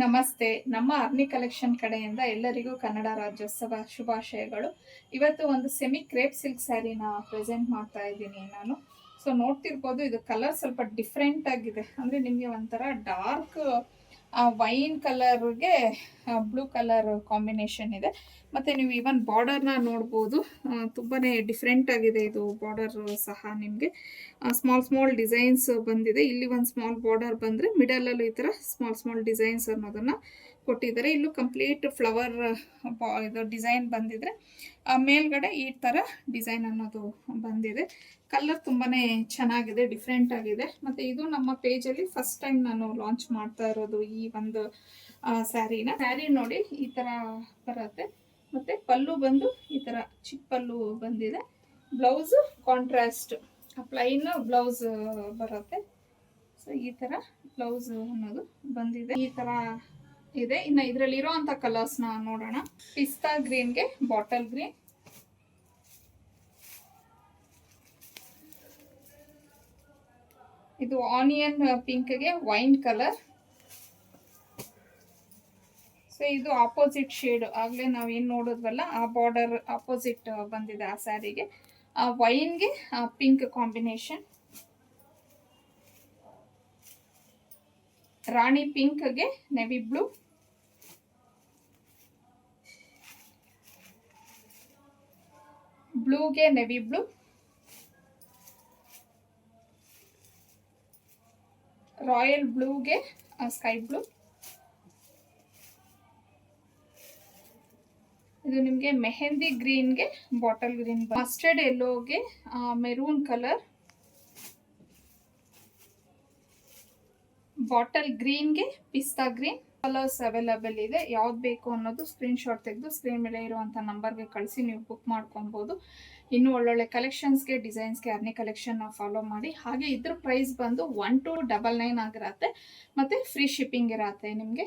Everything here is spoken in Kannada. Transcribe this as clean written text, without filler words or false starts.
ನಮಸ್ತೆ. ನಮ್ಮ ಅರ್ನಿ ಕಲೆಕ್ಷನ್ ಕಡೆಯಿಂದ ಎಲ್ಲರಿಗೂ ಕನ್ನಡ ರಾಜ್ಯೋತ್ಸವ ಶುಭಾಶಯಗಳು. ಇವತ್ತು ಒಂದು ಸೆಮಿ ಕ್ರೇಪ್ ಸಿಲ್ಕ್ ಸ್ಯಾರಿನ ಪ್ರೆಸೆಂಟ್ ಮಾಡ್ತಾ ಇದ್ದೀನಿ ನಾನು. ಸೊ ನೋಡ್ತಿರ್ಬೋದು, ಇದು ಕಲರ್ ಸ್ವಲ್ಪ ಡಿಫ್ರೆಂಟ್ ಆಗಿದೆ. ಅಂದರೆ ನಿಮಗೆ ಒಂಥರ ಡಾರ್ಕ್ ವೈನ್ ಕಲರ್ಗೆ ಬ್ಲೂ ಕಲರ್ ಕಾಂಬಿನೇಷನ್ ಇದೆ. ಮತ್ತು ನೀವು ಈವನ್ ಬಾರ್ಡರ್ನ ನೋಡ್ಬೋದು, ತುಂಬಾ ಡಿಫ್ರೆಂಟ್ ಆಗಿದೆ ಇದು ಬಾರ್ಡರ್ ಸಹ. ನಿಮಗೆ ಸ್ಮಾಲ್ ಸ್ಮಾಲ್ ಡಿಸೈನ್ಸ್ ಬಂದಿದೆ. ಇಲ್ಲಿ ಒಂದು ಸ್ಮಾಲ್ ಬಾರ್ಡರ್ ಬಂದರೆ ಮಿಡಲಲ್ಲಿ ಈ ಥರ ಸ್ಮಾಲ್ ಸ್ಮಾಲ್ ಡಿಸೈನ್ಸ್ ಅನ್ನೋದನ್ನು ಕೊಟ್ಟಿದ್ದಾರೆ. ಇಲ್ಲೂ ಕಂಪ್ಲೀಟ್ ಫ್ಲವರ್ ಇದು ಡಿಸೈನ್ ಬಂದಿದ್ರೆ ಮೇಲ್ಗಡೆ ಈ ಥರ ಡಿಸೈನ್ ಅನ್ನೋದು ಬಂದಿದೆ. ಕಲರ್ ತುಂಬಾ ಚೆನ್ನಾಗಿದೆ, ಡಿಫ್ರೆಂಟ್ ಆಗಿದೆ. ಮತ್ತು ಇದು ನಮ್ಮ ಪೇಜಲ್ಲಿ ಫಸ್ಟ್ ಟೈಮ್ ನಾನು ಲಾಂಚ್ ಮಾಡ್ತಾ ಇರೋದು ಈ ಒಂದು ಸ್ಯಾರಿ ನೋಡಿ ಈ ಥರ ಬರುತ್ತೆ. ಮತ್ತು ಪಲ್ಲು ಬಂದು ಈ ಥರ ಚಿಕ್ಕ ಪಲ್ಲು ಬಂದಿದೆ. ಬ್ಲೌಸು ಕಾಂಟ್ರಾಸ್ಟ್ ಪ್ಲೈನ್ ಬ್ಲೌಸ್ ಬರುತ್ತೆ. ಸೊ ಈ ಥರ ಬ್ಲೌಸ್ ಅನ್ನೋದು ಬಂದಿದೆ. ಈ ಥರ ಇದೆ. ಇನ್ನು ಇದರಲ್ಲಿ ಇರೋವಂಥ ಕಲರ್ಸ್ನ ನೋಡೋಣ. ಪಿಸ್ತಾ ಗ್ರೀನ್ಗೆ ಬಾಟಲ್ ಗ್ರೀನ್, ಇದು ಆನಿಯನ್ ಪಿಂಕ್ಗೆ ವೈನ್ ಕಲರ್. ಸೊ ಇದು ಆಪೋಸಿಟ್ ಶೇಡ್, ಆಗಲೇ ನಾವೇನು ನೋಡಿದ್ವಲ್ಲ ಆ ಬಾರ್ಡರ್ ಆಪೋಸಿಟ್ ಬಂದಿದೆ ಆ ಸ್ಯಾರಿಗೆ. ವೈನ್ಗೆ ಪಿಂಕ್ ಕಾಂಬಿನೇಷನ್, ರಾಣಿ ಪಿಂಕ್ಗೆ ನೆವಿ ಬ್ಲೂ, ಬ್ಲೂಗೆ ನೆವಿ ಬ್ಲೂ, ರಾಯಲ್ ಬ್ಲೂಗೆ ಸ್ಕೈ ಬ್ಲೂ. ಇದು ನಿಮಗೆ ಮೆಹಂದಿ ಗ್ರೀನ್ಗೆ ಬಾಟಲ್ ಗ್ರೀನ್, ಮಸ್ಟರ್ಡ್ ಯೆಲ್ಲೋಗೆ ಮೆರೂನ್ ಕಲರ್, ಬಾಟಲ್ ಗ್ರೀನ್ಗೆ ಪಿಸ್ತಾ ಗ್ರೀನ್. ಕಲರ್ಸ್ ಅವೈಲಬಲ್ ಇದೆ. ಯಾವ್ದು ಬೇಕು ಅನ್ನೋದು ಸ್ಕ್ರೀನ್ ಶಾಟ್ ತೆಗೆದು ಸ್ಕ್ರೀನ್ ಮೇಲೆ ಇರುವಂಥ ನಂಬರ್ಗೆ ಕಳಿಸಿ ನೀವು ಬುಕ್ ಮಾಡ್ಕೊಬೋದು. ಇನ್ನೂ ಒಳ್ಳೊಳ್ಳೆ ಕಲೆಕ್ಷನ್ಸ್ಗೆ, ಡಿಸೈನ್ಸ್ಗೆ ಅರ್ನಿ ಕಲೆಕ್ಷನ್ನ ಫಾಲೋ ಮಾಡಿ. ಹಾಗೆ ಇದ್ರ ಪ್ರೈಸ್ ಬಂದು 1299 ಆಗಿರತ್ತೆ. ಮತ್ತು ಫ್ರೀ ಶಿಪ್ಪಿಂಗ್ ಇರತ್ತೆ ನಿಮಗೆ.